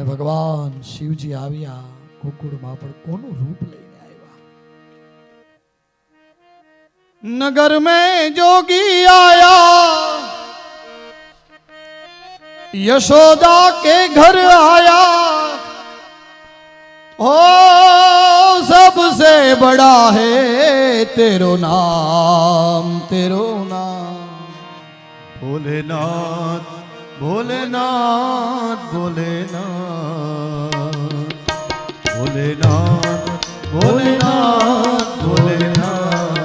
ભગવાન શિવજી આવ્યા ગોકુળમાં, પણ કોનું રૂપ લઈને આવ્યા? નગર में जोगी आया, यशोदा के घर आया, ओ सबसे बड़ा है तेरो नाम, तेरो नाम। भोलेनाथ भोलेनाथ भोलेनाथ भोलेनाथ भोलेनाथ भोलेनाथ।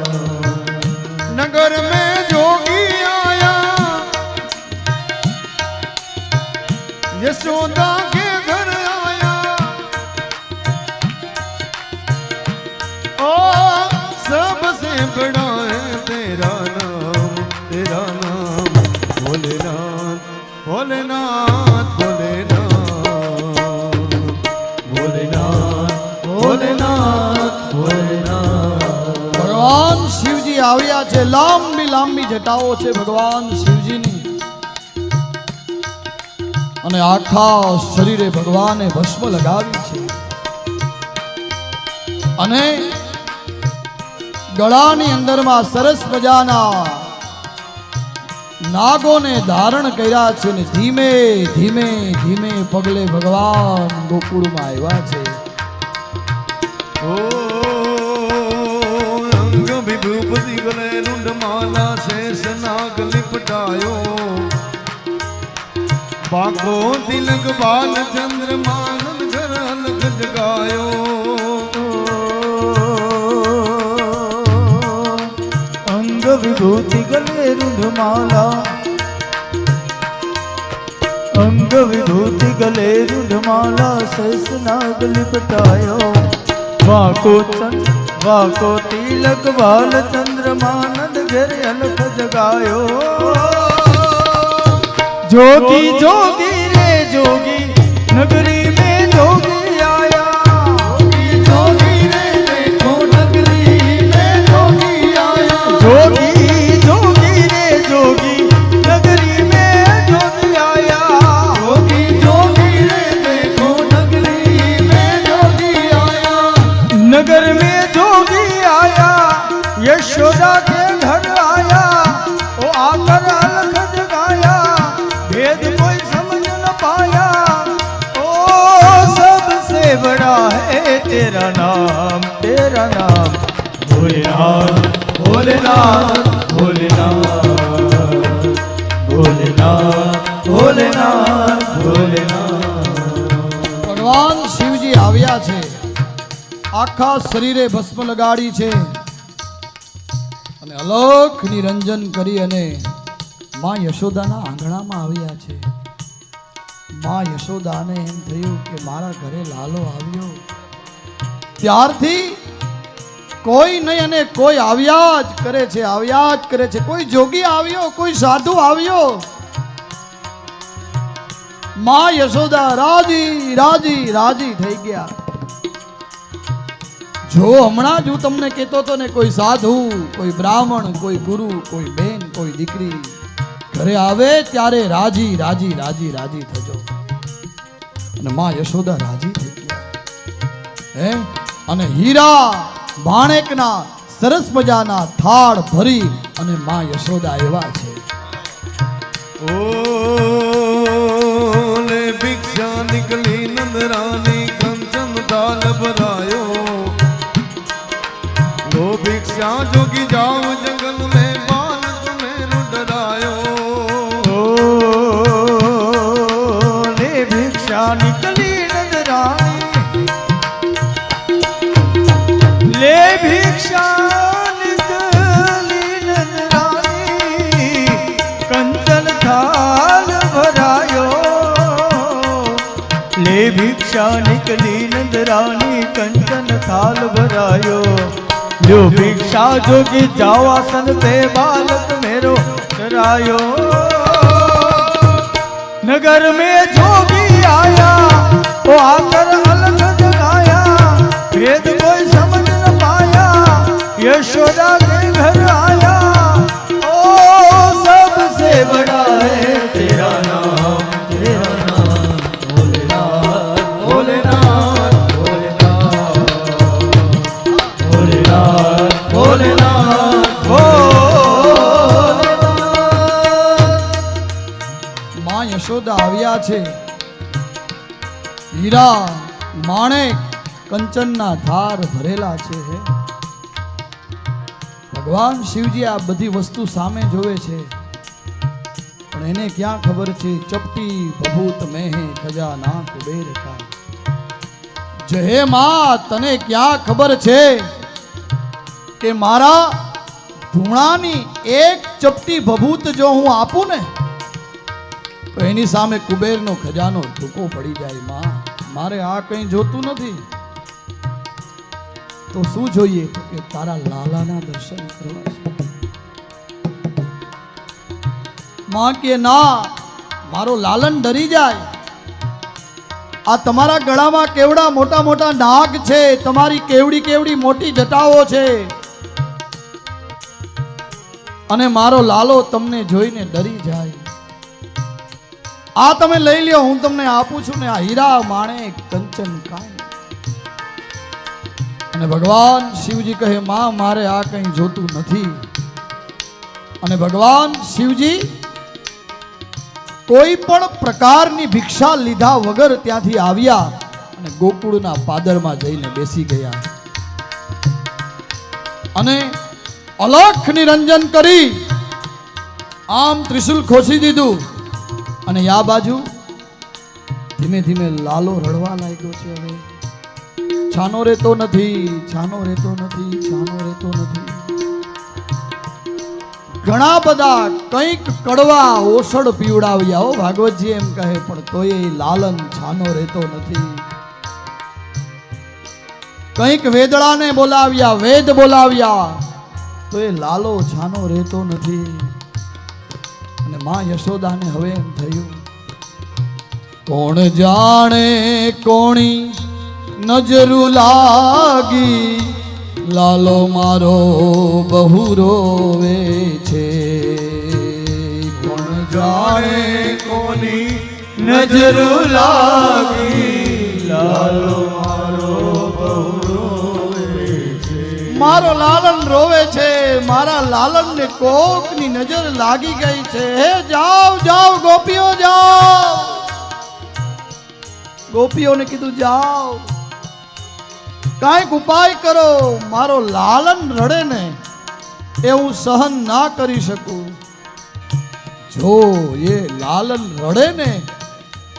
नगर में जोगी आया, यशोदा के घर आया, ओ सबसे बड़ा है तेरा नाम, तेरा नाम। भोलेनाथ भोलेनाथ भोलेनाथ भोलेनाथ भोलेनाथ। ભગવાન શિવજી આવ્યા છે, લાંબી લાંબી જટાઓ છે ભગવાન શિવજીની, અને આખા શરીરે ભગવાને ભસ્મ લગાવી છે, અને ગળાની અંદરમાં સરસ મજાના નાગોને ધારણ કર્યા છે, ને ધીમે ધીમે ધીમે પગલે ભગવાન ગોકુળમાં આવ્યા છે। ઓ અંગ વિભૂતિ ગલે રુંડમાલા શેષ નાગ લિપટાયો, બાકો તિલક બાલ ચંદ્રમાનંદ ઘર અલગ જગાયો। અંગ વિભૂતિ ગલે રૂઢમાલા, અંગ વિભૂતિ ગલે રૂઢમાલા, શેષ નાગ લિપટાયો, વાકો તિલક બાલ ચંદ્રમાનંદ ઘેર અલખ જગાયો। जोगी जोगी रे जोगी, नगरी में जोगी आया, जोगी रे देखो नगरी में जोगी आया, जोगी जोगी रे जोगी, नगरी में जोगी आया, जोगी जोगी रे देखो नगरी में जोगी आया, नगर में जोगी आया, यशोदा के घर आया, ओ आकर अलख जगाया, भेद कोई समझ न पाया, ओ सबसे बड़ा है तेरा नाम, तेरा नाम। भोलेनाथ भोलेनाथ भोलेनाथ भोलेनाथ भोलेनाथ भोलेनाथ। ભગવાન શિવજી આવ્યા છે, આખા શરીરે ભસ્મ લગાડી છે, અને અલખ નિરંજન કરી અને માં યશોદાના આંગણામાં આવ્યા છે। માં યશોદાને એમ થયું કે મારા ઘરે લાલો આવ્યો, ત્યારથી કોઈ નહીં અને કોઈ આવ્યા જ કરે છે, આવ્યા જ કરે છે। કોઈ જોગી આવ્યો, કોઈ સાધુ આવ્યો, માં યશોદા રાજી રાજી રાજી થઈ ગયા। જો હમણાં જ હું તમને કહેતો હતો ને, કોઈ સાધુ, કોઈ બ્રાહ્મણ, કોઈ ગુરુ, કોઈ બેન, કોઈ દીકરી ઘરે આવે ત્યારે રાજી રાજી રાજી રાજી થજો, અને માં યશોદા રાજી થઈ ગયા હે। અને હીરા માણેકના સરસ મજાના થાળ ભરી અને માં યશોદા આવ્યા છે। ओ ले भिक्षा निकली नंदरानी, कंचन दाल भरायो, लो भिक्षा जोगी जाओ जंगल में, बालक में रुडरायो। ओ ले भिक्षा निकली नजरानी, ले भिक्षा निकली नजरानी, कंचन थाल भरायो, ले भिक्षा निकली नजरानी, कंचन थाल भरायो, जो भिक्षा जोगी जाओ आसन पे, बालक मेरो करायो। नगर में जोगी आया, वो आकर अलग जगाया, भेद कोई समझ न पाया, यशोदा के घर आया, ओ सबसे बड़ा है तेरा नाम, तेरा नाम। भोलेनाथ છે, હીરા માણેક કંચનના થાર ભરેલા છે. હે ભગવાન શિવજી આ બધી વસ્તુ સામે જોવે છે, પણ એને ક્યાં ખબર છે ચપટી ભભૂત મેં ખજાના કુબેર કા. જય માં, તને ક્યાં ખબર છે કે મારા ધૂણાની એક ચપટી ભભૂત જો હું આપું ને તો એની સામે કુબેરનો ખજાનો ટૂંકો પડી જાય. માં, મારે આ કંઈ જોતું નથી, તો શું જોઈએ? તો કે તારા લાલાના દર્શન કરવા છે. માં કે ના, મારો લાલન ડરી જાય. આ તમારા ગળામાં કેવડા મોટા મોટા નાગ છે, તમારી કેવડી કેવડી મોટી જટાઓ છે, અને મારો લાલો તમને જોઈને ડરી જાય. આ તમે લઈ લ્યો, હું તમને આપું છું ને, આ હીરા માણેક કંચન કાંઈ. અને ભગવાન શિવજી કહે માં, મારે આ કંઈ જોતું નથી. અને ભગવાન શિવજી કોઈ પણ પ્રકારની ભિક્ષા લીધા વગર ત્યાંથી આવ્યા અને ગોકુળના પાદરમાં જઈને બેસી ગયા અને અલખ નિરંજન કરી આમ ત્રિશુલ ખોસી દીધું. અને આ બાજુ ધીમે ધીમે લાલો રડવા લાગ્યો છે. હવે છાનો રહેતો નથી, છાનો રહેતો નથી, છાનો રહેતો નથી. ઘણા બધા કંઈક કડવા ઓસડ પીવડાવ્યા, હો ભાગવતજી એમ કહે, પણ તોય એ લાલન છાનો રહેતો નથી. કંઈક વેદળાને બોલાવ્યા, વેદ બોલાવ્યા, તો એ લાલો છાનો રહેતો નથી. અને માં યશોદાને હવે એમ થયું, કોણ જાણે કોણી નજરું લાગી, લાલો મારો બહુ રોવે છે. કોણ જાણે કોની નજરું લાગી, લાલો મારો બહુ રોવે છે. મારો લાલન રોવે છે, મારા લાલનને કોકની નજર લાગી ગઈ છે. હે જાઓ જાઓ ગોપીઓ જાઓ. ગોપીઓને કીધું જાઓ, કાંઈક ઉપાય કરો. મારો લાલન રડે ને એ હું સહન ના કરી શકું. જો એ લાલન રડે ને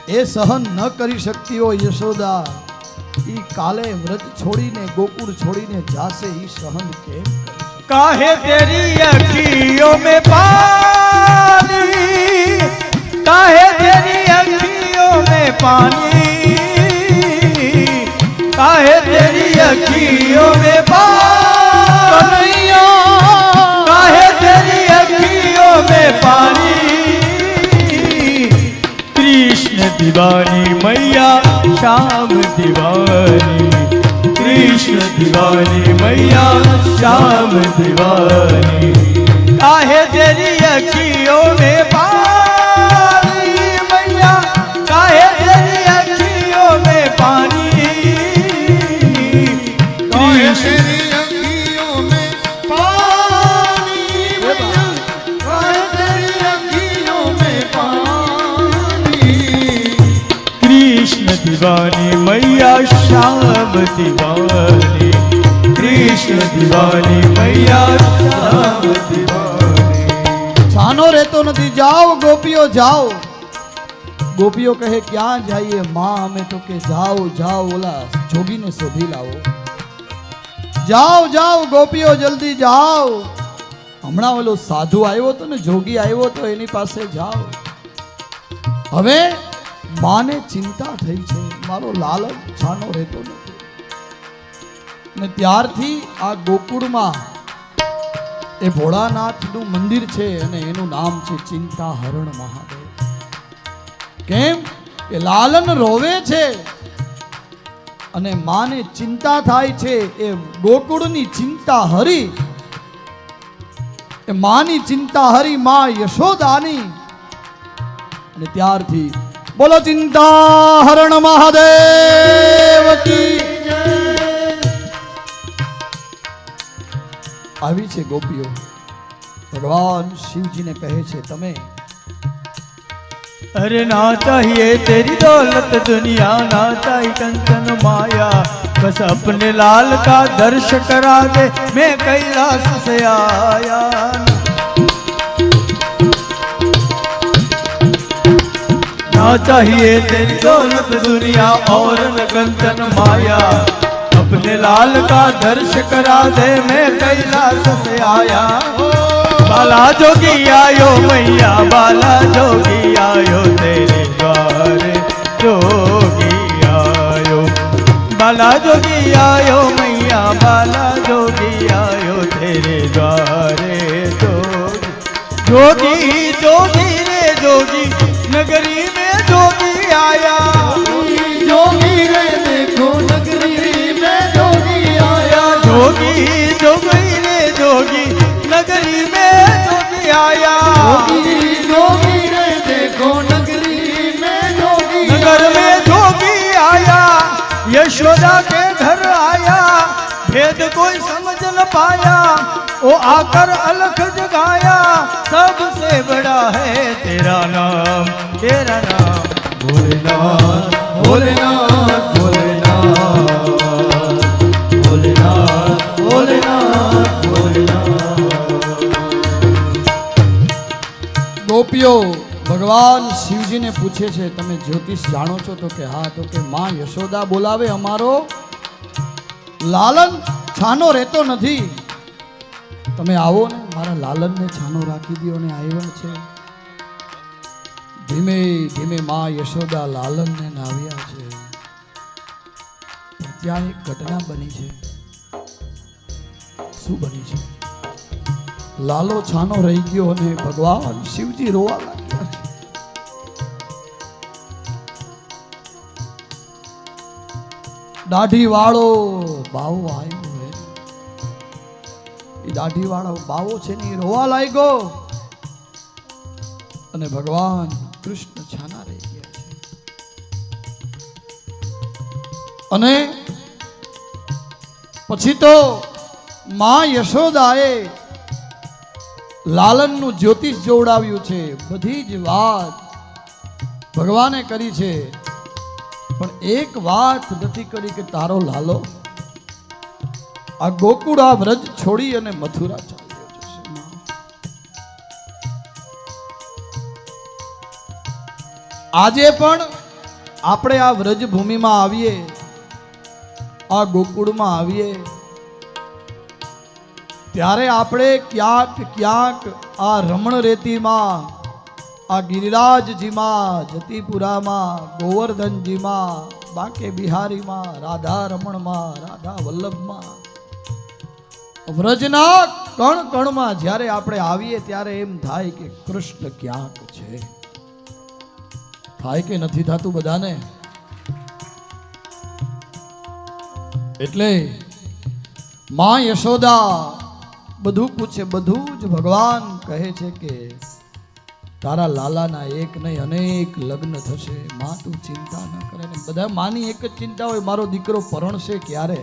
એ સહન ન કરી શકતી હોય યશોદા, ઈ કાલે વ્રત છોડીને ગોકુળ છોડીને જાશે, ઈ સહન કેમ? काहे तेरी अखियों में पानी, काहे तेरी अखियों में पानी, काहे तेरी अखियों में पानी, काहे तेरी अखियों में पानी. कृष्ण दीवानी मैया श्याम दीवानी, कृष्ण दीवानी मैया श्याम दीवानी. काहे तेरी अखियों में पानी मैया, काहे तेरी अखियों में पानी. काहे तेरी अखियों में पानी मैया, काहे तेरी अखियों में पानी. कृष्ण दीवानी मैया श्याम दीवानी, कृष्ण दीवानी मैया श्याम दीवानी. છાનો રહેતો નથી. જાઓ ગોપીઓ જાઓ. ગોપીઓ કહે ક્યાં જઈએ માં? અમે તો કે જાઓ જાઓ, ઓલા જોગીને શોધી લાવો. જાઓ જાઓ ગોપીઓ, જલ્દી જાઓ. હમણાં ઓલો સાધુ આવ્યો હતો ને, જોગી આવ્યો હતો, એની પાસે જાઓ. હવે માને ચિંતા થઈ છે, મારો લાલચ છાનો રહેતો નથી. ને ત્યારથી આ ગોકુળમાં એ ભોળાનાથનું મંદિર છે અને એનું નામ છે ચિંતાહરણ મહાદેવ. કેમ કે લાલન રોવે છે અને માને ચિંતા થાય છે. એ ગોકુળની ચિંતા હરી, એ માની ચિંતા હરી માં યશોદાની. અને ત્યારથી બોલો ચિંતાહરણ મહાદેવ કી જય. આવી છે ગોપીઓ. ભગવાન શિવજીને કહે છે તમે अरे ना चाहिए तेरी दौलत दुनिया, ना चाहिए कंचन माया, बस अपने लाल का दर्श करा दे, मैं कैलाश से आया। ना चाहिए तेरी दौलत दुनिया और न कंचन माया, अपने लाल का दर्श करा दे, मैं कैलाश से आया। बाला जोगी आयो मैया, बाला जोगी आयो तेरे द्वारे, जोगी आयो। बाला जोगी आयो मैया, बाला जोगी आयो तेरे द्वारे, जोगी जोगी रे जोगी, नगरी में जोगी आया। जोगी रे देखो नगरी में जोगी आया। जोगी जोगी रे जोगी, नगरी में जोगी आया। जोगी रे देखो नगरी में जोगी, नगर में जोगी आया, यशोदा के घर आया, भेद कोई समझ न पाया, वो आकर अलख जगाया। सबसे बड़ा है तेरा नाम, तेरा नाम भोलेनाथ भोलेनाथ भोलेनाथ भोलेनाथ भोलेनाथ भोलेनाथ। ગોપીઓ ભગવાન શિવજીને પૂછે છે તમે જ્યોતિષ જાણો છો? તો કે હા. તો કે માં યશોદા બોલાવે અમારો લાલન છાનો રહેતો નથી, તમે આવો ને મારા લાલનને છાનો રાખી દો. ને આવ્યા છે. ધીમે ધીમે માં યશોદા લાલનને નાવ્યા છે. પણ ત્યાં એક ઘટના બની છે. શું બની છે? લાલો છાનો રહી ગયો અને ભગવાન શિવજી રોવા લાગ્યા છે. દાઢી વાળો બાવો આવ્યો હે, એ દાઢી વાળો બાવો છે ને એ રોવા લાગ્યો અને ભગવાન કૃષ્ણ છાના રહી ગયા છે. અને પછી તો માં યશોદાએ લાલનનું જ્યોતિષ જોડાવ્યું છે. બધી જ વાત ભગવાને કરી છે, પણ એક વાત નથી કરી કે તારો લાલો આ ગોકુળ આ વ્રજ છોડી અને મથુરા ચાલ્યો જશે. આજે પણ આપણે આ વ્રજ ભૂમિમાં આવીએ, આ ગોકુળમાં આવીએ, ત્યારે આપણે ક્યાંક ક્યાંક આ રમણ રેતીમાં, આ ગિરિરાજજીમાં, જતીપુરામાં, ગોવર્ધનજીમાં, બાંકે બિહારીમાં, રાધા રમણમાં, રાધા વલ્લભમાં, વ્રજના કણ કણમાં જ્યારે આપણે આવીએ ત્યારે એમ થાય કે કૃષ્ણ ક્યાંક છે. થાય કે નથી થતું બધાને? એટલે માં યશોદા બધું પૂછે, બધું જ ભગવાન કહે છે કે તારા લાલાના એક નહીં અનેક લગ્ન થશે, માં તું ચિંતા ન કરે. ને બધા માની એક જ ચિંતા હોય, મારો દીકરો પરણશે ક્યારે.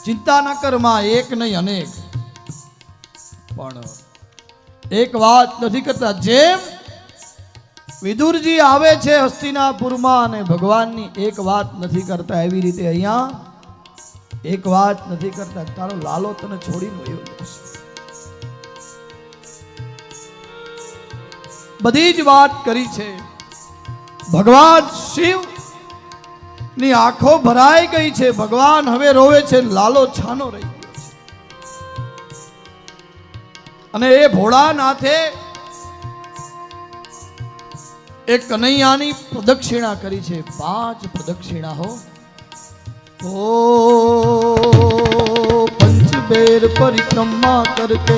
ચિંતા ન કર માં, એક નહીં અનેક. પણ એક વાત નથી કરતા. જેમ વિદુરજી આવે છે હસ્તિનાપુરમાં અને ભગવાનની એક વાત નથી કરતા, એવી રીતે અહીંયા એક વાત નથી કરતા, તારો લાલો તને છોડીને વયો જશે. બધી જ વાત કરી છે. ભગવાન શિવ ની આંખો ભરાઈ ગઈ છે. ભગવાન હવે રોવે છે, લાલો છાનો રહી ગયો છે. અને એ ભોળાનાથે એક કનૈયાની પ્રદક્ષિણા કરી છે. 5 પ્રદક્ષિણા હો. ओ पंचबेर परिक्रमा करके,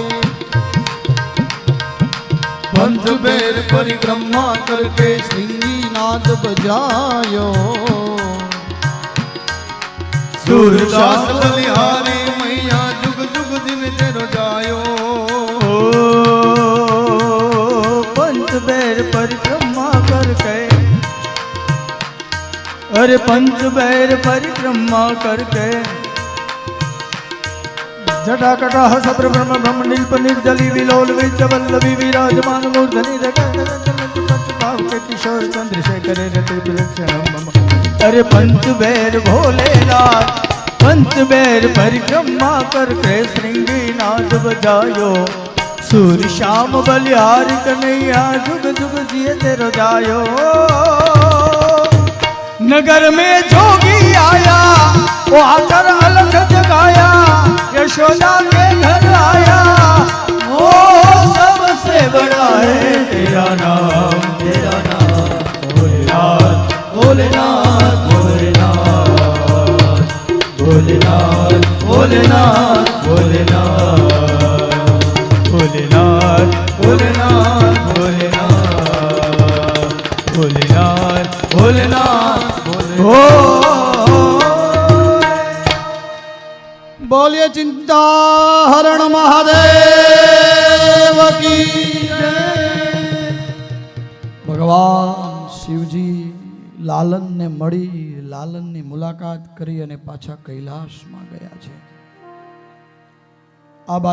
पंचबेर परिक्रमा करके श्रृंगी नाद बजायो. सूरदास बलिहारी मैया जुग जुग दिन तेरो जायो. पंचबेर परिक्रमा करके, अरे पंचबेर परिक्रमा करके जटाकटाह सब्रह्म ब्रह्म नील्प निर्जली विलोल विजवल्लभी विराजमान मूर्धनि के किशोर चंद्रशेखर अरे पंच बेर भोलेनाथ पंच बेर परिक्रमा करके श्रृंगी नाद बजायो सूर्य श्याम बलिहारी कन्हैया जुग जुग जिए तेरो जायो नगर में जोगी आया वो आकर अलग जगाया यशोदा के घर आया वो सबसे बड़ा है तेरा नाम भोलेनाथ भोलेनाथ भोलेनाथ भोलेनाथ भोलेनाथ भोलेनाथ भोलेनाथ भोलेनाथ भोलेनाथ भोलेनाथ बोलिए चिंता हरण महादेव की ભગવાન શિવજી લાલનને મળી લાલનની મુલાકાત કરી અને પાછા કૈલાસમાં ગયા છે. આ